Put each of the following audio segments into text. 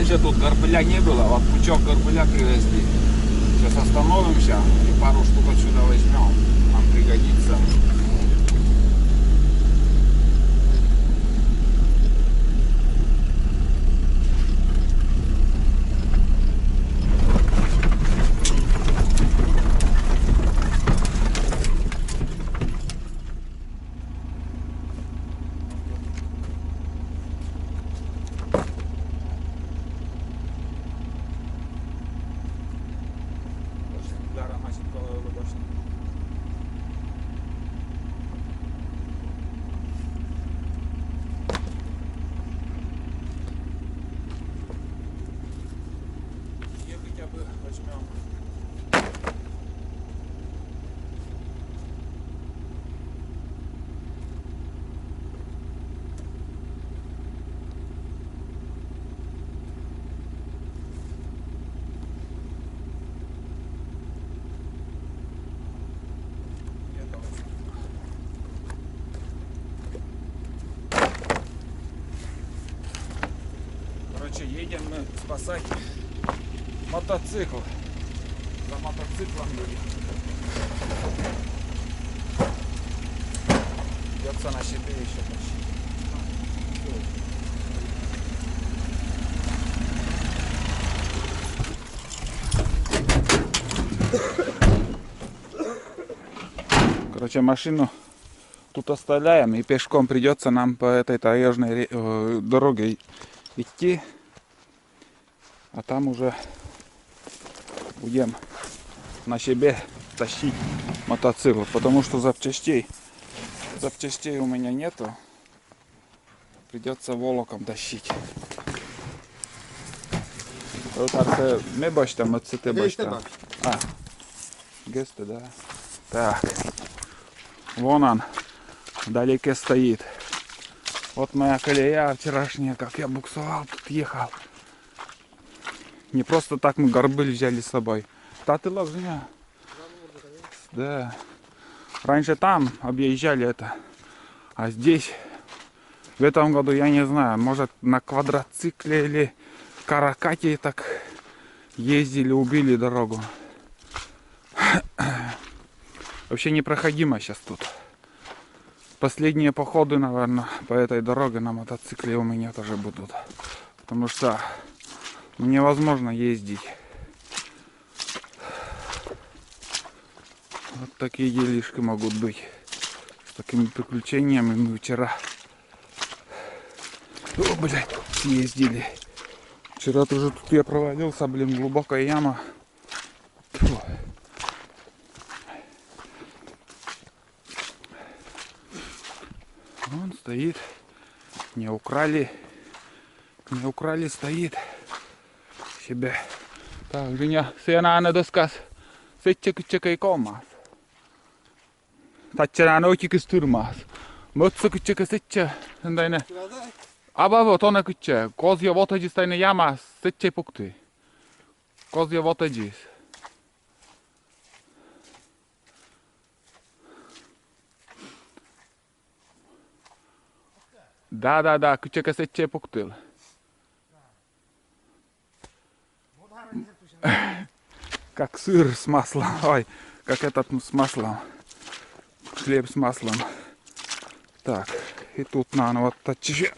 Раньше тут горбыля не было, вот пучок горбыля привезли. Сейчас остановимся и пару штук отсюда возьмем. Нам пригодится. Короче, едем мы спасать мотоцикл. За мотоциклом едем. Придется на себе еще тащить. Короче, машину тут оставляем, и пешком придется нам по этой таежной дороге идти, а там уже будем на себе тащить мотоцикл, потому что запчастей у меня нету, придется волоком тащить. Вот арте не башта маците башта. А, гесты, да. Так, вон он вдалеке стоит. Вот моя колея вчерашняя, как я буксовал, тут ехал. Не просто так мы горбыль взяли с собой. Татылок же. Да. Раньше там объезжали это. А здесь, в этом году, я не знаю, может на квадроцикле или каракате так ездили, убили дорогу. Вообще непроходимо сейчас тут. Последние походы, наверное, по этой дороге на мотоцикле у меня тоже будут. Потому что невозможно ездить. Вот такие делишки могут быть. С такими приключениями мы вчера, съездили. Вчера тоже тут я провалился, глубокая яма. Фу. Он стоит, не украли, стоит себе. Так, Женя, сена на доскас, сетчек и комас. Татчана ночи стурмас. Мөтсө күчөкө сетче, сендайне. Абаво тона күчө, козья вотаджи стайне яма, сетче пукты. Козья вотаджи. Да, күчөкө сетче пуктыл. Как сыр с маслом, ой, как этот с маслом. Хлеб с маслом. Так, и тут надо вот точить.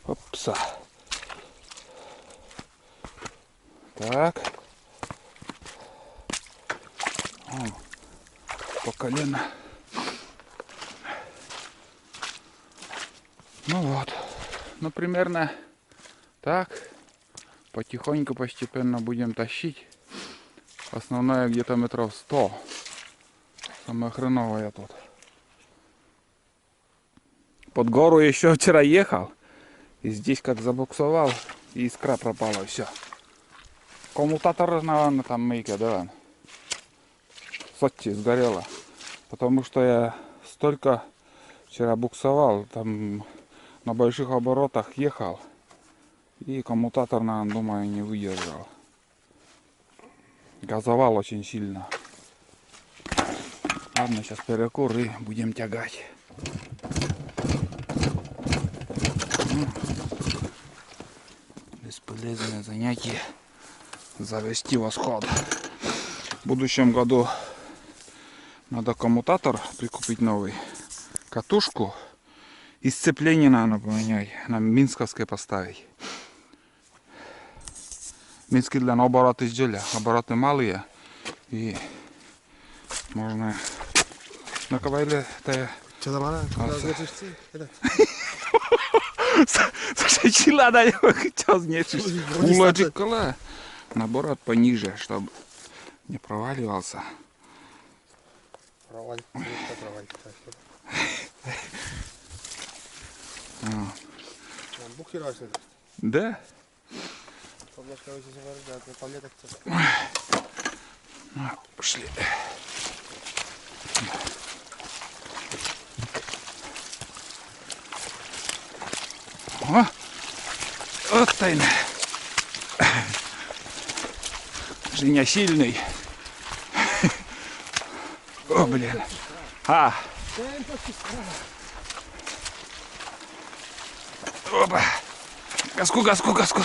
Опса. Так. О, по колено. Ну вот. Ну примерно так. Потихоньку, постепенно будем тащить. Основное где-то метров 100. Самое хреновое тут. Под гору еще вчера ехал. И здесь как забуксовал. И искра пропала. Все. Коммутатор, наверное, там мейка, да. Сотти сгорела. Потому что я столько вчера буксовал. Там на больших оборотах ехал. И коммутатор, наверное, думаю, не выдержал. Газовал очень сильно. Ладно, сейчас перекур и будем тягать. СП. полезное занятие завести восход. В будущем году надо коммутатор прикупить новый, катушку и сцепление надо поменять, на минсковской поставить. Минский для обороты изделия, обороты малые и можно на ковайле это. Что там она? Слушай, надо сейчас нечего. Уложить кола. Наоборот пониже, чтобы не проваливался. Да? Пошли. О, вот тайна. Женя сильный. О, блин. А. Опа. Газку, газку, газку.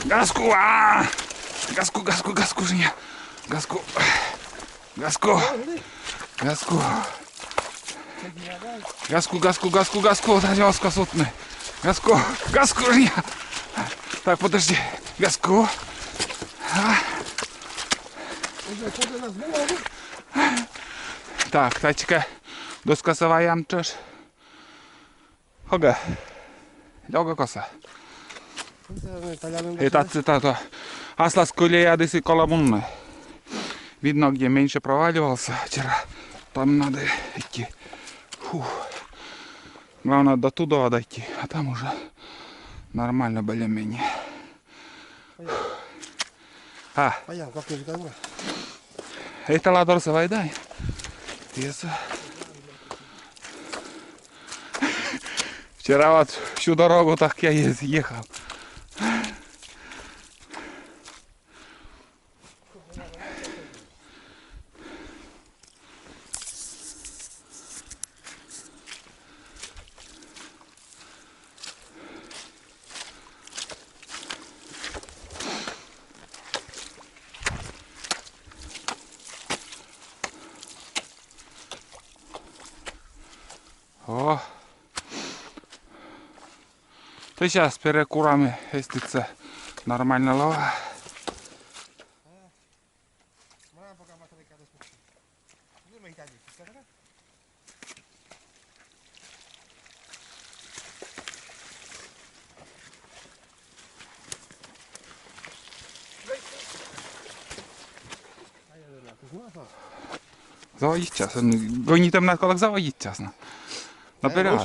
Газку. А. Газку, газку, газку, Женя. Газку. Газку. Газку. Газку, газку, газку, газку. Газку сутный. Газку. Газку, Женя. Так, подожди. Газку. А. Так, тачка. Доскасываем тоже. Хога. Лёга коса. Это цитата. Аслас кулеядыси коломунны. Видно, где меньше проваливался вчера. Там надо идти. Фух. Главное до туда дойти. А там уже нормально более-менее. А. Это ладорса вайдай. Вчера вот всю дорогу так я ехал. О, ты сейчас перекурами естится нормально лова. Заводить час. Гони там на колок заводить час. Наперед.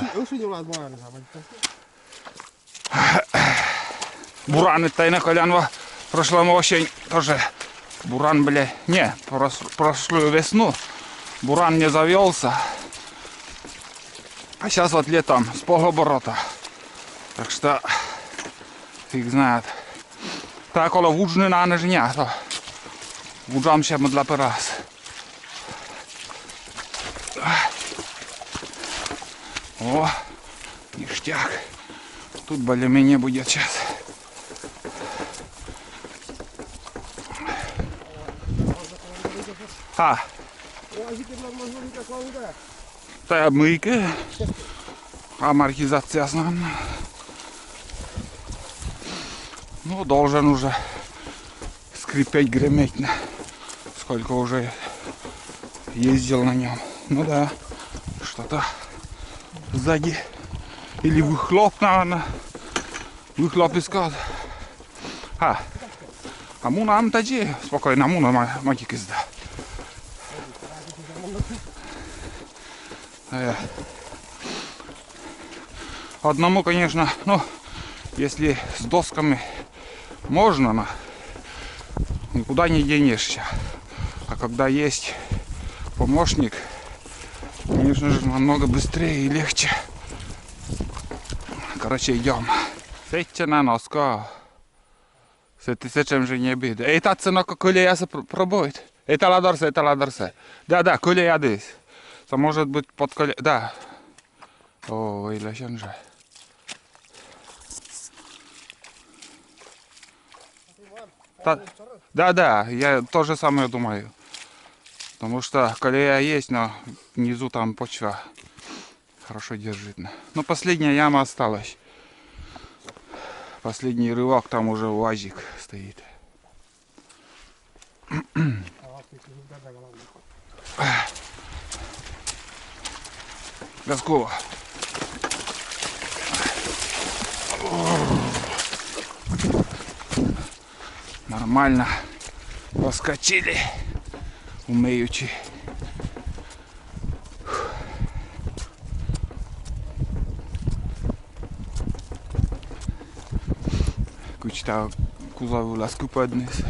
Буран это и на колянво прошлом осень тоже. Буран, бля, не, прошлую весну буран не завелся. А сейчас вот летом с полоборота. Так что фиг знает. Так коло вужны на ножня, то вужам ще для перас. О, ништяк. Тут более-менее будет сейчас. А. Та мийка. Амортизация основная. Ну, должен уже скрипеть, греметь. Сколько уже ездил на нем. Ну да, что-то сзади. Или выхлоп, наверное. Выхлоп искать. А муна амтаджи. Спокойно, муна матик изда. Одному, конечно, ну, если с досками можно, но никуда не денешься. А когда есть помощник, конечно же, намного быстрее и легче. Короче, идем. Сетьте на носку. Се чем же не беда. Это цена, коли се пробует. Это ладорсе. Да, коли я здесь. Это может быть под коле. Да. О, или же. Да, я то же самое думаю. Потому что колея есть, но внизу там почва хорошо держит. Но последняя яма осталась. Последний рывок, там уже УАЗик стоит. Газкова. Нормально. Поскочили. Умеючи. Кучта кузову ласку поднес.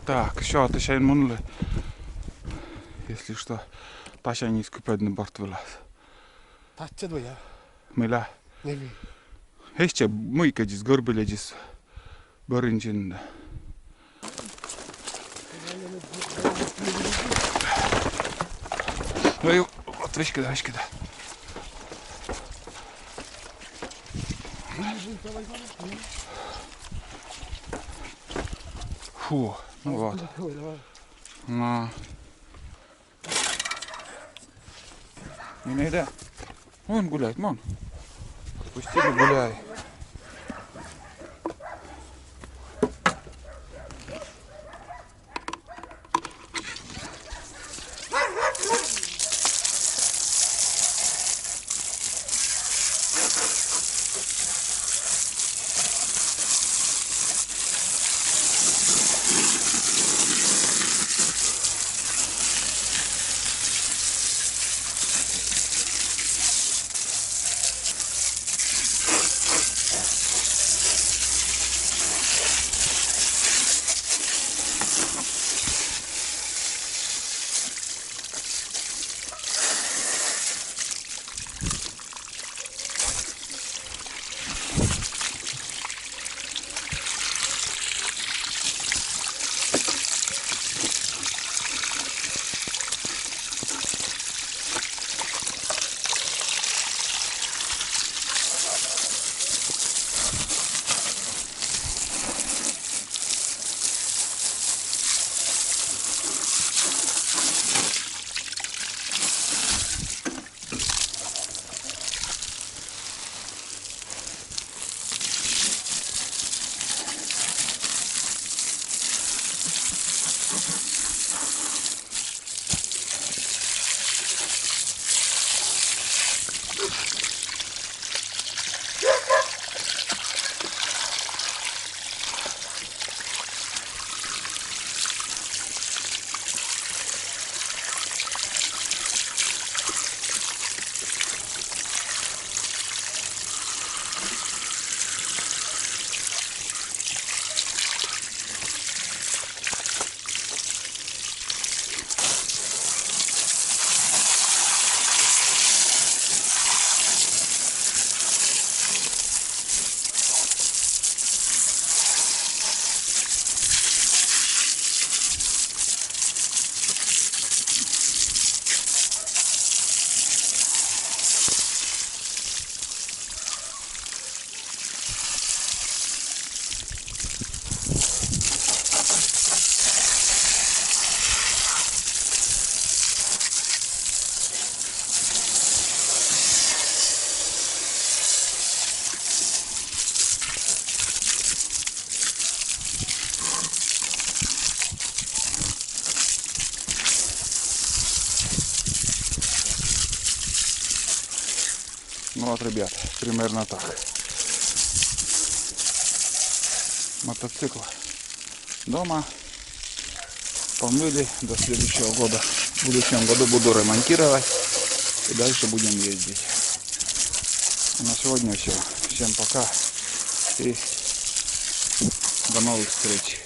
Так, еще отощаем мунлы. Если что, Таша не скупедный борт вылаз. Таччаду я. Мила. Не ви. Еще мойка здесь, горбыля здесь. Барынчин. Ой, вот вещка, да. Фу, ну вот. Ну. Не найда. Вон гуляет, вон. Пустили, гуляй. Ну вот, ребят, примерно так. Мотоцикл дома. Помыли до следующего года. В будущем году буду ремонтировать. И дальше будем ездить. На сегодня все. Всем пока. И до новых встреч.